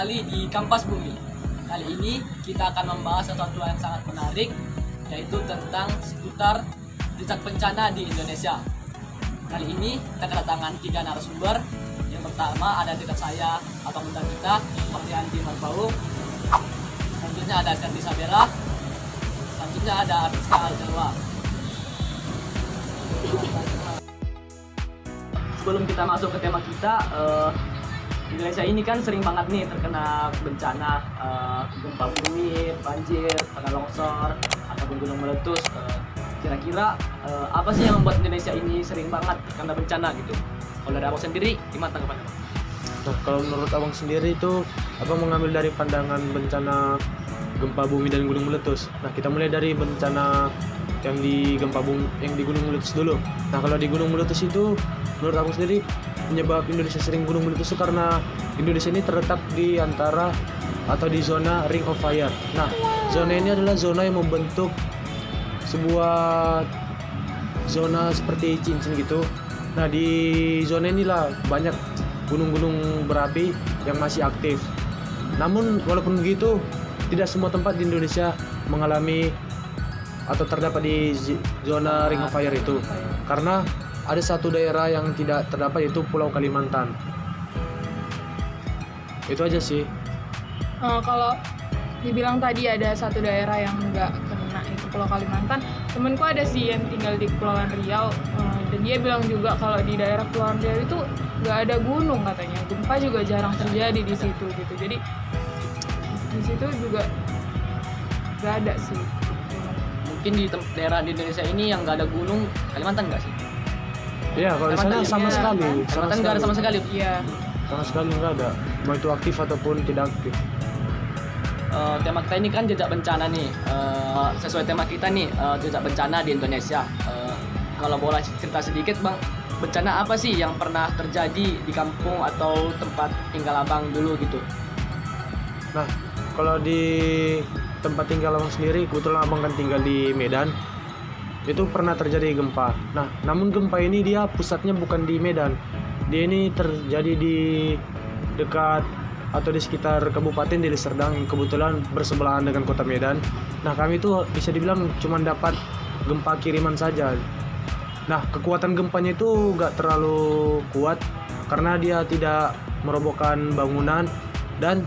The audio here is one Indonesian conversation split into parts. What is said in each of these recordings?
kembali di Kampas Bumi. Kali ini kita akan membahas sesuatu yang sangat menarik, yaitu tentang seputar jejak bencana di Indonesia. Kali ini kita kedatangan 3 narasumber. Yang pertama ada dekat saya, abang muda kita, Mardianti Marbaung. Selanjutnya ada Sandy Sabera. Selanjutnya ada Artiska Aljalwa. Sebelum kita masuk ke tema kita, Indonesia ini kan sering banget nih terkena bencana gempa bumi, banjir, tanah longsor, ataupun gunung meletus. Kira-kira apa sih yang membuat Indonesia ini sering banget terkena bencana gitu? Kalau dari abang sendiri, gimana tanggapannya? Nah, kalau menurut abang sendiri itu abang mengambil dari pandangan bencana gempa bumi dan gunung meletus. Nah, kita mulai dari bencana yang di gempa bumi, yang di gunung meletus dulu. Nah, kalau di gunung meletus itu menurut abang sendiri penyebab Indonesia sering gunung meletus itu karena Indonesia ini terletak di antara atau di zona Ring of Fire. Nah, zona ini adalah zona yang membentuk sebuah zona seperti cincin gitu. Nah, di zona inilah banyak gunung-gunung berapi yang masih aktif. Namun walaupun begitu, tidak semua tempat di Indonesia mengalami atau terdapat di zona Ring of Fire itu. Karena ada satu daerah yang tidak terdapat, yaitu Pulau Kalimantan. Itu aja sih. Kalau dibilang tadi ada satu daerah yang nggak kena, itu Pulau Kalimantan. Temenku ada sih yang tinggal di Kepulauan Riau, dan dia bilang juga kalau di daerah Kepulauan Riau itu nggak ada gunung katanya. Gempa juga jarang terjadi di situ gitu. Jadi di situ juga nggak ada sih. Mungkin di daerah di Indonesia ini yang nggak ada gunung, Kalimantan nggak sih? Iya, kalau di sana sama sekali. Kalimantan nggak ada sama sekali. Iya. Sama sekali nggak ada. Mau itu aktif ataupun tidak aktif. Tema kita ini kan jejak bencana nih. Sesuai tema kita nih, jejak bencana di Indonesia. Kalau boleh cerita sedikit bang, bencana apa sih yang pernah terjadi di kampung atau tempat tinggal abang dulu gitu? Nah, kalau di tempat tinggal abang sendiri, kebetulan abang kan tinggal di Medan, itu pernah terjadi gempa. Nah, namun gempa ini dia pusatnya bukan di Medan. Dia ini terjadi di dekat atau di sekitar Kabupaten Deli Serdang yang kebetulan bersebelahan dengan kota Medan. Nah, kami itu bisa dibilang cuma dapat gempa kiriman saja. Nah, kekuatan gempanya itu nggak terlalu kuat karena dia tidak merobohkan bangunan dan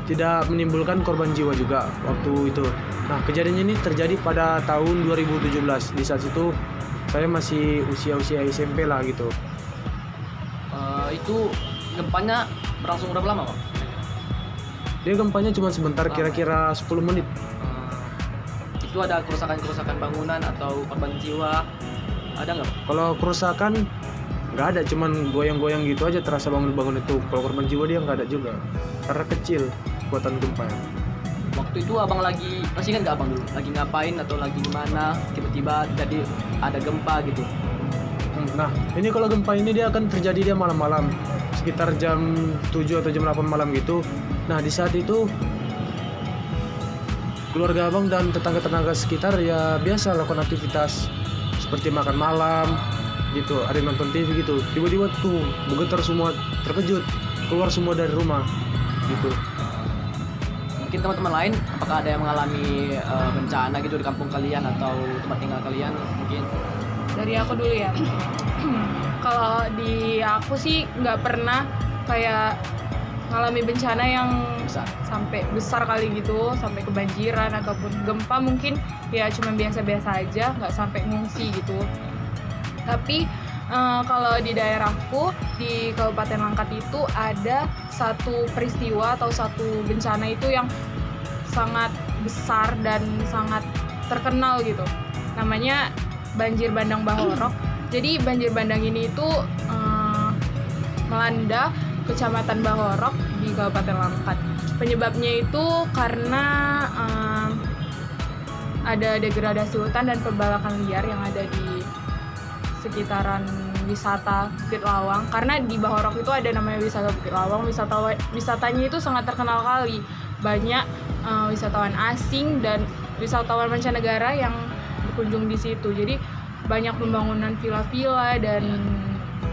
tidak menimbulkan korban jiwa juga waktu itu. Nah, kejadian ini terjadi pada tahun 2017. Di saat itu saya masih usia SMP lah gitu. Itu gempanya berlangsung berapa lama, Pak? Dia gempanya cuma sebentar, kira-kira 10 menit. Itu ada kerusakan bangunan atau korban jiwa? Ada nggak, Pak? Kalau kerusakan nggak ada, cuman goyang-goyang gitu aja terasa bangun itu. Kalau korban jiwa dia nggak ada juga, karena kecil kekuatan gempanya. Waktu itu abang lagi, masih kan nggak abang dulu? Lagi ngapain atau lagi gimana? Tiba-tiba jadi ada gempa gitu. Nah, ini kalau gempa ini dia akan terjadi dia malam-malam, sekitar jam 7 atau jam 8 malam gitu. Nah, di saat itu keluarga abang dan tetangga-tetangga sekitar ya biasa lakukan aktivitas seperti makan malam gitu, ada yang nonton TV gitu. Tiba-tiba tuh bergetar semua, terkejut, keluar semua dari rumah gitu. Mungkin teman-teman lain, apakah ada yang mengalami bencana gitu di kampung kalian atau tempat tinggal kalian mungkin? Dari aku dulu ya. Kalau di aku sih nggak pernah kayak ngalami bencana yang sampai besar kali gitu, sampai kebanjiran ataupun gempa. Mungkin ya cuma biasa-biasa aja, nggak sampai ngungsi gitu. Tapi kalau di daerahku di Kabupaten Langkat itu ada satu peristiwa atau satu bencana itu yang sangat besar dan sangat terkenal gitu. Namanya banjir bandang Bahorok. Jadi banjir bandang ini itu melanda Kecamatan Bahorok di Kabupaten Langkat. Penyebabnya itu karena ada degradasi hutan dan pembalakan liar yang ada di sekitaran wisata Bukit Lawang. Karena di Bahorok itu ada namanya wisata Bukit Lawang. Wisatanya itu sangat terkenal kali. Banyak wisatawan asing dan wisatawan mancanegara yang berkunjung di situ. Jadi banyak pembangunan villa-villa dan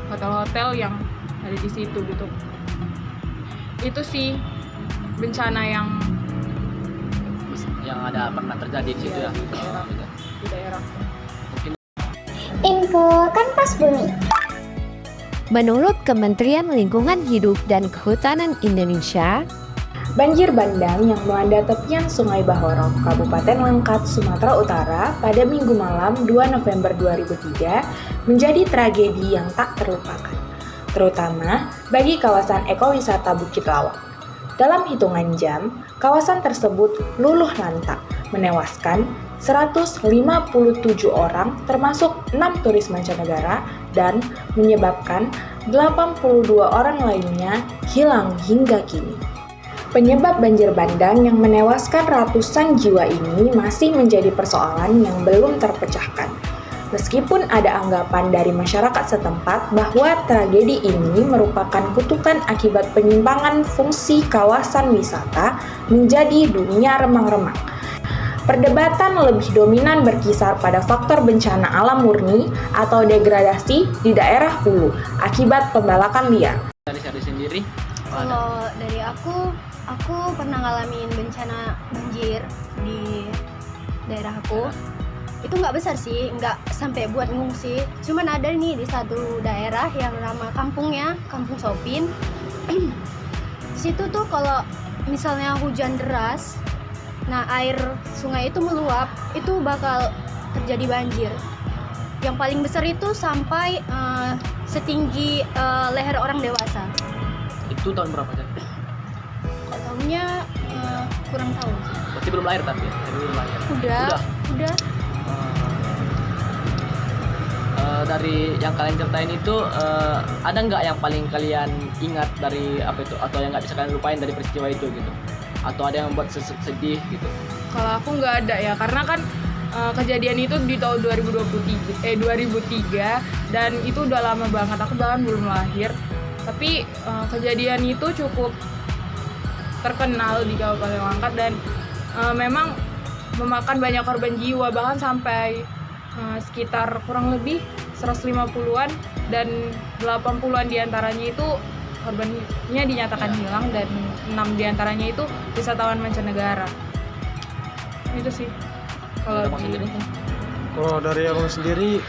hotel-hotel yang ada di situ gitu. itu sih bencana yang ada pernah terjadi di situ ya. di daerah. Mungkin Info Kanvas Bumi. Menurut Kementerian Lingkungan Hidup dan Kehutanan Indonesia, banjir bandang yang melanda tepian Sungai Bahorok, Kabupaten Langkat, Sumatera Utara pada Minggu malam 2 November 2003 menjadi tragedi yang tak terlupakan, terutama bagi kawasan ekowisata Bukit Lawang. Dalam hitungan jam, kawasan tersebut luluh lantak, menewaskan 157 orang termasuk 6 turis mancanegara dan menyebabkan 82 orang lainnya hilang hingga kini. Penyebab banjir bandang yang menewaskan ratusan jiwa ini masih menjadi persoalan yang belum terpecahkan. Meskipun ada anggapan dari masyarakat setempat bahwa tragedi ini merupakan kutukan akibat penyimpangan fungsi kawasan wisata menjadi dunia remang-remang. Perdebatan lebih dominan berkisar pada faktor bencana alam murni atau degradasi di daerah hulu akibat pembalakan liar. dari Syahri sendiri, Kalau dari aku pernah ngalamin bencana banjir di daerah aku. Itu nggak besar sih, nggak sampai buat ngungsi. Cuman ada nih di satu daerah yang nama kampungnya, Kampung Sopin. Di situ tuh kalau misalnya hujan deras, nah air sungai itu meluap, itu bakal terjadi banjir. Yang paling besar itu sampai setinggi leher orang dewasa. itu tahun berapa aja? Kalau tahunnya kurang tahu. Berarti belum lahir tapi ya? Belum lahir. Udah. Dari yang kalian ceritain itu ada nggak yang paling kalian ingat dari apa itu, atau yang nggak bisa kalian lupain dari peristiwa itu gitu, atau ada yang buat sedih gitu? Kalau aku nggak ada ya, karena kan kejadian itu di tahun 2003 dan itu udah lama banget, aku bahkan belum lahir. Tapi kejadian itu cukup terkenal di Kabupaten Langkat dan memang memakan banyak korban jiwa, bahkan sampai sekitar kurang lebih 150-an dan 80-an diantaranya itu korbannya dinyatakan hilang dan 6 diantaranya itu wisatawan mancanegara. Itu sih kalau sendiri. Kalau dari abang sendiri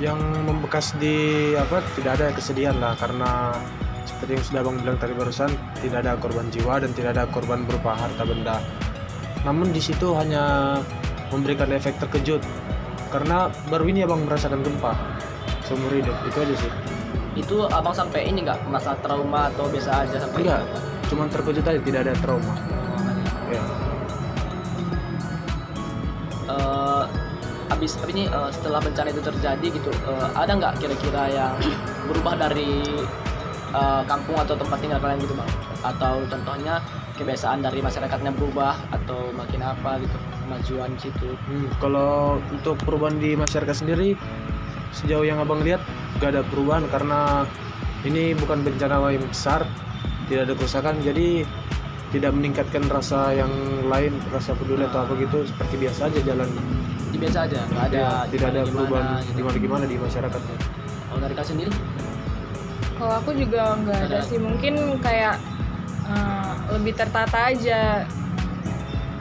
yang membekas di tidak ada kesedihan lah, karena seperti yang sudah abang bilang tadi barusan, tidak ada korban jiwa dan tidak ada korban berupa harta benda. Namun di situ hanya memberikan efek terkejut karena baru ini abang merasakan gempa seumur hidup, itu aja sih. Itu abang sampai ini nggak merasa trauma atau biasa aja sampai? Enggak, cuman terkejut aja, tidak ada trauma. Ya. Habis ini setelah bencana itu terjadi gitu, ada nggak kira-kira yang berubah dari kampung atau tempat tinggal kalian gitu bang? Atau contohnya kebiasaan dari masyarakatnya berubah atau makin apa gitu, kemajuan di situ? Kalau untuk perubahan di masyarakat sendiri, sejauh yang abang lihat gak ada perubahan karena ini bukan bencana yang besar, tidak ada kerusakan, jadi tidak meningkatkan rasa yang lain, rasa peduli atau apa gitu, seperti biasa aja jalan. Biasa aja, nggak ada, Ya, tidak ada perubahan gitu. gimana di masyarakatnya. Kalau dari kalian sendiri? Kalau aku juga nggak ada sih, mungkin kayak lebih tertata aja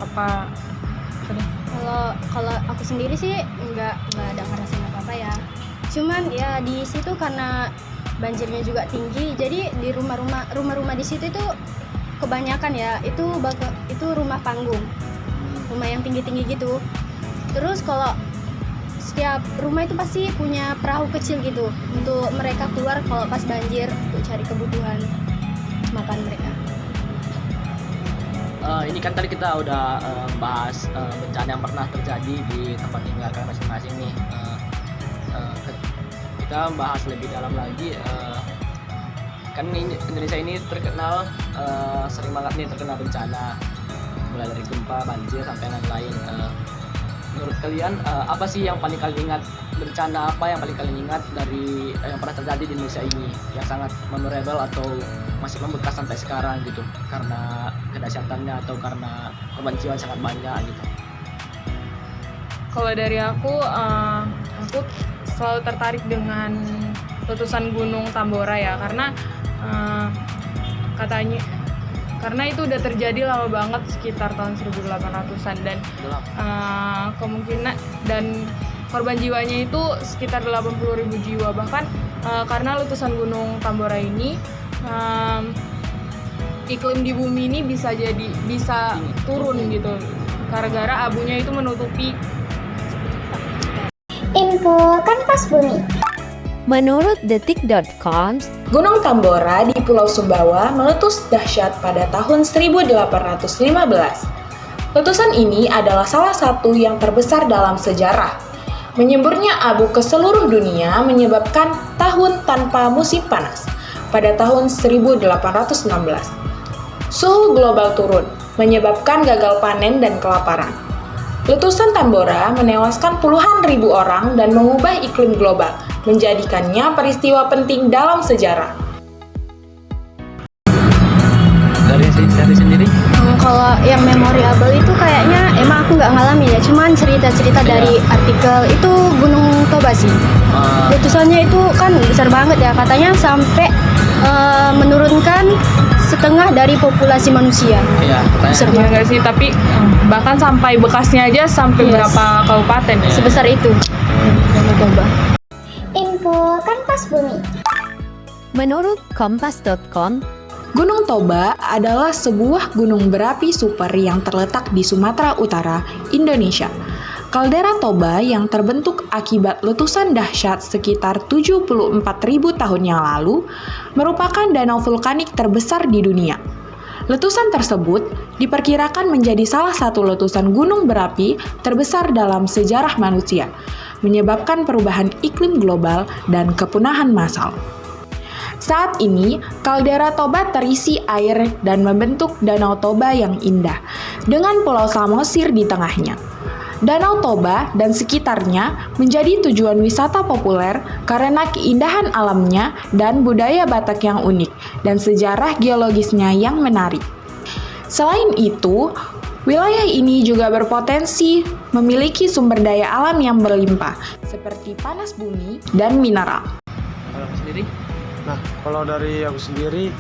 apa. Kalau aku sendiri sih nggak ada ngerasain apa-apa ya. Cuman ya di situ karena banjirnya juga tinggi, jadi di rumah-rumah di situ itu kebanyakan ya itu rumah panggung, rumah yang tinggi-tinggi gitu. Terus kalau setiap rumah itu pasti punya perahu kecil gitu untuk mereka keluar kalau pas banjir untuk cari kebutuhan makan mereka. Ini kan tadi kita udah bahas bencana yang pernah terjadi di tempat tinggal kalian masing-masing nih. Kita bahas lebih dalam lagi. Kan Indonesia ini terkenal sering banget nih terkena bencana, mulai dari gempa, banjir sampai lain-lain. Menurut kalian apa sih yang paling kalian ingat, bencana apa yang paling kalian ingat dari yang pernah terjadi di Indonesia ini yang sangat memorable atau masih membekas sampai sekarang gitu, karena kedahsyatannya atau karena korban jiwa sangat banyak gitu? Kalau dari aku selalu tertarik dengan letusan Gunung Tambora ya, karena katanya. Karena itu udah terjadi lama banget sekitar tahun 1800-an dan kemungkinan dan korban jiwanya itu sekitar 80.000 jiwa. Bahkan karena letusan Gunung Tambora ini iklim di bumi ini bisa turun gitu. Gara-gara abunya itu menutupi. Info Kanvas Bumi. Menurut detik.com, Gunung Tambora di Pulau Sumbawa meletus dahsyat pada tahun 1815. Letusan ini adalah salah satu yang terbesar dalam sejarah. Menyemburnya abu ke seluruh dunia menyebabkan tahun tanpa musim panas pada tahun 1816. Suhu global turun, menyebabkan gagal panen dan kelaparan. Letusan Tambora menewaskan puluhan ribu orang dan mengubah iklim global, menjadikannya peristiwa penting dalam sejarah. Dari sendiri? Kalau yang memorable itu kayaknya emang aku nggak ngalamin ya, cuman cerita-cerita dari artikel itu Gunung Toba sih. Letusannya itu kan besar banget ya, katanya sampai menurunkan setengah dari populasi manusia. Iya, Besar Ya banget. nggak sih, tapi bahkan sampai bekasnya aja sampai Yes. berapa kabupaten ya. Sebesar itu. Gunung Toba. Info Kanvas Bumi. menurut kompas.com, Gunung Toba adalah sebuah gunung berapi super yang terletak di Sumatera Utara, Indonesia. Kaldera Toba yang terbentuk akibat letusan dahsyat sekitar 74.000 tahun yang lalu merupakan danau vulkanik terbesar di dunia. Letusan tersebut diperkirakan menjadi salah satu letusan gunung berapi terbesar dalam sejarah manusia, menyebabkan perubahan iklim global dan kepunahan massal. Saat ini, kaldera Toba terisi air dan membentuk Danau Toba yang indah, dengan Pulau Samosir di tengahnya. Danau Toba dan sekitarnya menjadi tujuan wisata populer karena keindahan alamnya dan budaya Batak yang unik, dan sejarah geologisnya yang menarik. Selain itu, wilayah ini juga berpotensi memiliki sumber daya alam yang berlimpah, seperti panas bumi dan mineral. Kalau aku sendiri? Nah, kalau dari aku sendiri,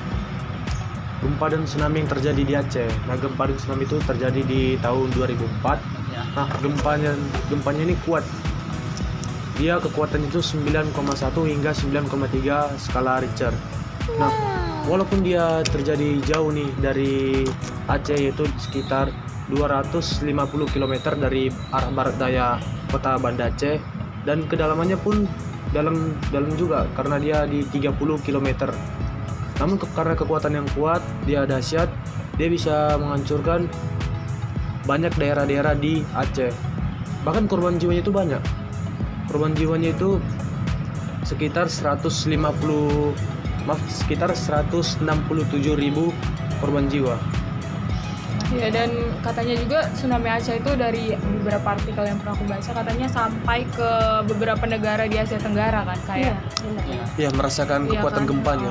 gempa dan tsunami yang terjadi di Aceh. Nah, gempa dan tsunami itu terjadi di tahun 2004. Ya. Nah, gempanya ini kuat. Dia kekuatan itu 9,1 hingga 9,3 skala Richter. Nah, walaupun dia terjadi jauh nih dari Aceh, yaitu sekitar 250 km dari arah barat daya kota Banda Aceh, dan kedalamannya pun dalam juga karena dia di 30 km. Namun karena kekuatan yang kuat, dia dahsyat, dia bisa menghancurkan banyak daerah-daerah di Aceh. Bahkan korban jiwanya itu banyak. Korban jiwanya itu sekitar 167.000 korban jiwa. Ya, dan katanya juga tsunami Aceh itu dari beberapa artikel yang pernah aku baca, katanya sampai ke beberapa negara di Asia Tenggara kan, kayak Ya, merasakan iya kekuatan kan? gempanya.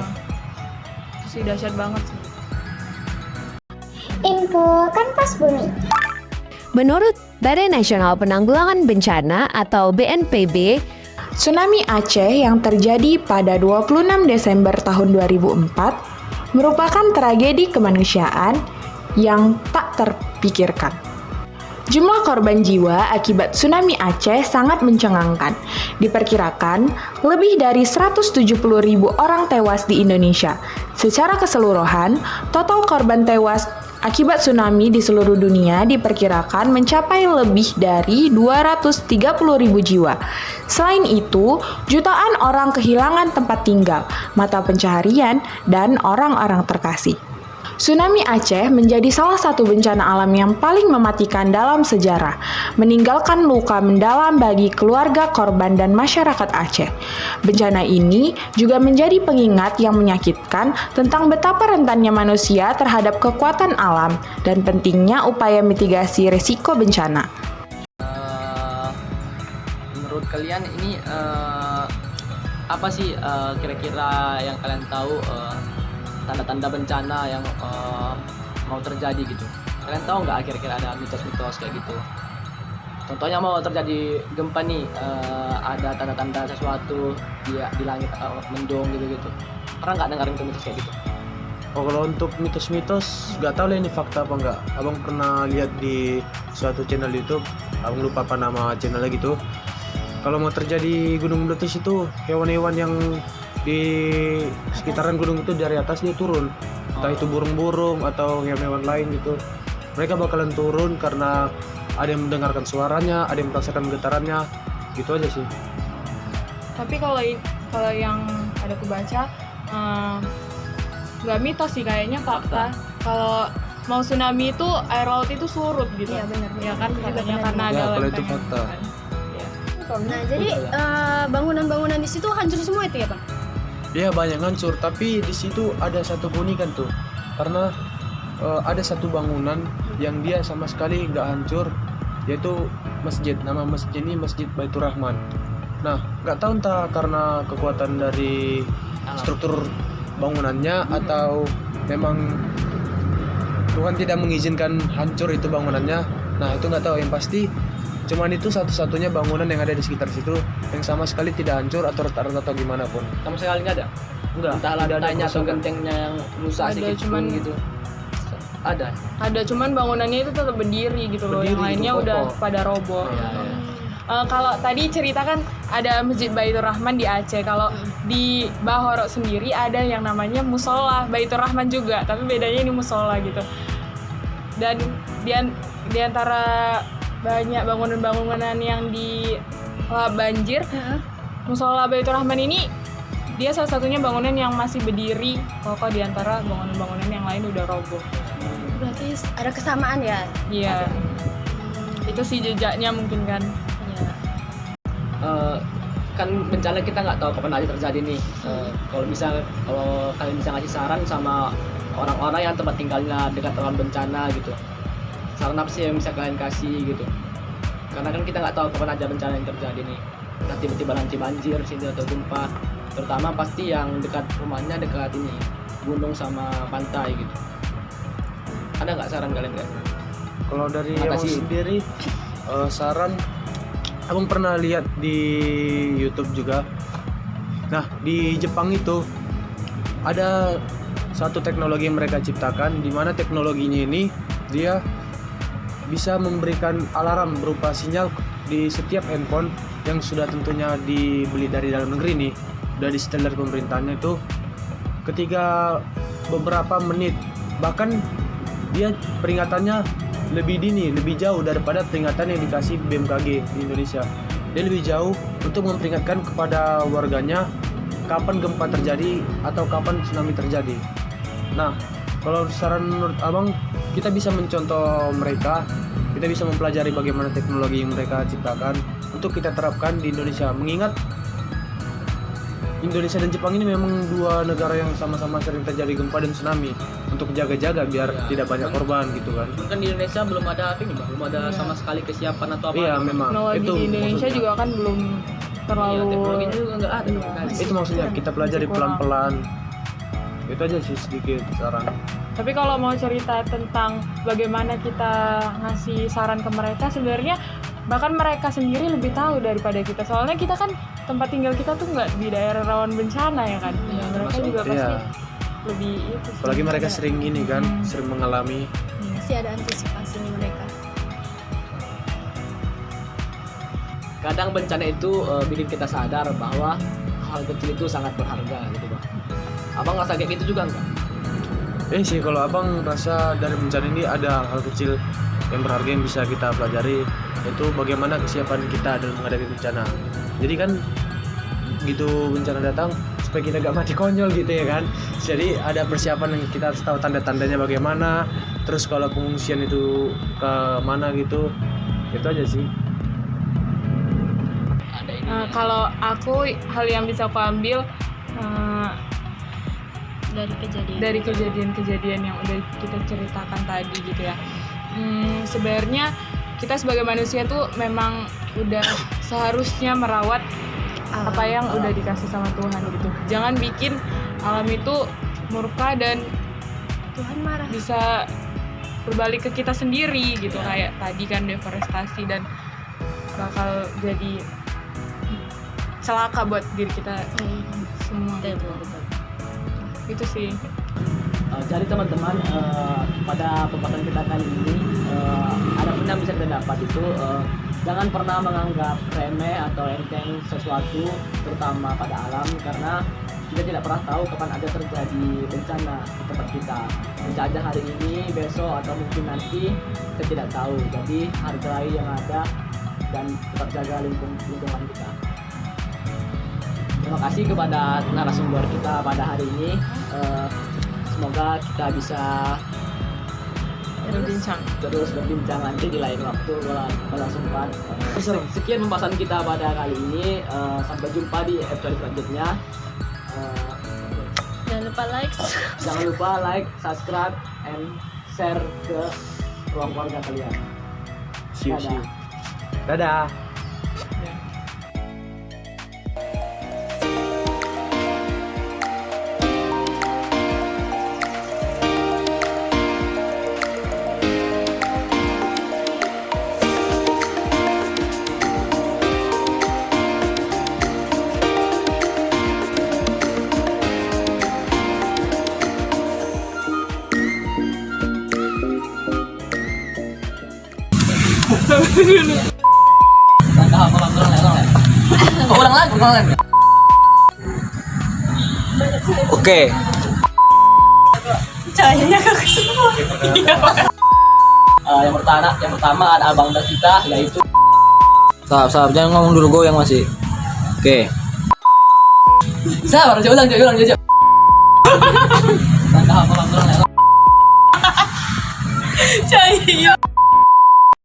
Itu sih dahsyat banget sih. Info Kanvas Bumi. menurut Badan Nasional Penanggulangan Bencana atau BNPB, Tsunami Aceh yang terjadi pada 26 Desember tahun 2004 merupakan tragedi kemanusiaan yang tak terpikirkan. Jumlah korban jiwa akibat tsunami Aceh sangat mencengangkan. Diperkirakan lebih dari 170.000 orang tewas di Indonesia. Secara keseluruhan, total korban tewas akibat tsunami di seluruh dunia diperkirakan mencapai lebih dari 230.000 jiwa. Selain itu, jutaan orang kehilangan tempat tinggal, mata pencaharian, dan orang-orang terkasih. Tsunami Aceh menjadi salah satu bencana alam yang paling mematikan dalam sejarah, meninggalkan luka mendalam bagi keluarga korban dan masyarakat Aceh. Bencana ini juga menjadi pengingat yang menyakitkan tentang betapa rentannya manusia terhadap kekuatan alam dan pentingnya upaya mitigasi risiko bencana. Menurut kalian ini apa sih kira-kira yang kalian tahu tanda-tanda bencana yang mau terjadi gitu? Kalian tahu nggak kira-kira ada mitos-mitos kayak gitu? Contohnya mau terjadi gempa nih, ada tanda-tanda sesuatu di langit mendung gitu-gitu. Pernah nggak dengerin mitos kayak gitu? Oh, kalau untuk mitos-mitos nggak tahu lah ini fakta apa enggak. Abang pernah lihat di suatu channel YouTube, abang lupa apa nama channelnya gitu. Kalau mau terjadi gunung meletus itu hewan-hewan yang di sekitaran gunung itu dari atas dia turun, entah itu burung-burung atau hewan-hewan lain gitu. Mereka bakalan turun karena ada yang mendengarkan suaranya, ada yang merasakan getarannya, gitu aja sih. Tapi kalau yang ada aku baca nggak mitos sih, kayaknya fakta. Kalau mau tsunami itu air laut itu surut gitu. Iya, benar. Ya kan katanya benar. karena ada Ya, kalau itu lempeng. fakta. Nah, jadi bangunan-bangunan di situ hancur semua itu ya, Bang? Dia banyak hancur, tapi di situ ada satu keunikan tuh, karena ada satu bangunan yang dia sama sekali nggak hancur, yaitu masjid. Nama masjid ini Masjid Baitur Rahman. Nah, nggak tahu entah karena kekuatan dari struktur bangunannya atau memang Tuhan tidak mengizinkan hancur itu bangunannya. Nah, itu nggak tahu. Yang pasti cuman itu satu-satunya bangunan yang ada di sekitar situ yang sama sekali tidak hancur atau retak atau gimana pun. Sama sekali nggak ada. Enggak, Entah tidak ada lantainya atau kerusakan. gentengnya yang rusak Ada, sedikit cuman- pun gitu. Ada. Cuman bangunannya itu tetap berdiri gitu loh. Yang Berdiri, lainnya kokoh. udah pada roboh. Iya, iya. Kalau tadi cerita kan ada Masjid Baitur Rahman di Aceh. Kalau di Bahorok sendiri ada yang namanya musola Baitur Rahman juga, tapi bedanya ini musola gitu. Dan di antara banyak bangunan-bangunan yang di banjir, musola Baitur Rahman ini dia salah satunya bangunan yang masih berdiri kokoh di antara bangunan-bangunan yang lain udah roboh. Berarti ada kesamaan ya? Iya. Itu sih jejaknya mungkin kan. Iya. Kan bencana kita nggak tahu kapan aja terjadi nih. Kalau kalian bisa ngasih saran sama orang-orang yang tempat tinggalnya dekat rawan bencana gitu, saran apa sih yang bisa kalian kasih gitu? Karena kan kita nggak tahu kapan aja bencana yang terjadi nih. Nah, tiba-tiba nanti banjir sini atau gempa, terutama pasti yang dekat rumahnya dekat ini gunung sama pantai gitu. Ada nggak saran kalian nggak? Kalau dari Terima abang kasih. sendiri, saran, abang pernah lihat di YouTube juga. Nah, di Jepang itu ada satu teknologi yang mereka ciptakan, di mana teknologinya ini dia bisa memberikan alarm berupa sinyal di setiap handphone yang sudah tentunya dibeli dari dalam negeri nih, udah disetel dari pemerintahnya itu. Ketika beberapa menit, bahkan dia peringatannya lebih dini, lebih jauh daripada peringatan yang dikasih BMKG di Indonesia. Dia lebih jauh untuk memperingatkan kepada warganya kapan gempa terjadi atau kapan tsunami terjadi. Nah, kalau saran menurut abang, kita bisa mencontoh mereka, kita bisa mempelajari bagaimana teknologi yang mereka ciptakan untuk kita terapkan di Indonesia. Mengingat Indonesia dan Jepang ini memang dua negara yang sama-sama sering terjadi gempa dan tsunami, untuk jaga-jaga biar tidak banyak korban gitu kan. Kan di Indonesia belum ada apa ini, Bang? Belum ada sama sekali kesiapan atau apa? Iya, memang Teknologi itu di Indonesia maksudnya. juga kan belum terlalu Iya, teknologinya juga nggak ada. Iya. Itu maksudnya kita pelajari Masih kurang. pelan-pelan. Itu aja sih sedikit saran. Tapi kalau mau cerita tentang bagaimana kita ngasih saran ke mereka, sebenarnya bahkan mereka sendiri lebih tahu daripada kita. Soalnya kita kan tempat tinggal kita tuh nggak di daerah rawan bencana ya kan. Iya, Mereka termasuk. juga pasti Iya. lebih itu sih. Apalagi mereka sering ini kan, Hmm. sering mengalami. Pasti ada antisipasinya mereka. Kadang bencana itu bikin kita sadar bahwa hal kecil itu sangat berharga gitu, Bang. Abang ngerasa kayak gitu juga nggak? Sih kalau abang rasa dari bencana ini ada hal kecil yang berharga yang bisa kita pelajari, yaitu bagaimana kesiapan kita dalam menghadapi bencana. Jadi kan gitu bencana datang supaya kita gak mati konyol gitu ya kan. Jadi ada persiapan yang kita harus tahu tanda-tandanya bagaimana. Terus kalau pengungsian itu ke mana gitu, itu aja sih. Ada ini. Kalau aku hal yang bisa aku ambil Dari kejadian. dari kejadian-kejadian yang udah kita ceritakan tadi gitu ya. Sebenarnya kita sebagai manusia tuh memang udah seharusnya merawat apa yang udah dikasih sama Tuhan gitu. Jangan bikin alam itu murka dan Tuhan marah. bisa berbalik ke kita sendiri gitu. Kayak tadi kan deforestasi dan bakal jadi celaka buat diri kita semua gitu. Itu sih. Jadi teman-teman, pada pembahasan kita kali ini ada pun yang bisa kita dapat itu jangan pernah menganggap remeh atau enteng sesuatu, terutama pada alam, karena kita tidak pernah tahu kapan ada terjadi bencana di tempat kita. Bisa aja hari ini, besok, atau mungkin nanti, kita tidak tahu. Jadi hargai yang ada dan tetap jaga lingkungan kita. Terima kasih kepada narasumber kita pada hari ini. Semoga kita bisa terus berbincang nanti di lain waktu kalau sempat. Sekian pembahasan kita pada kali ini. Sampai jumpa di episode selanjutnya. Jangan lupa like, subscribe, and share ke ruang keluarga kalian. See you. Dadah. Ulang lagi. Oke. Yang pertama ada abang kita, yaitu sabar, jangan ngomong dulu, goyang masih. Oke. Sabar, ulang. Langkah apa?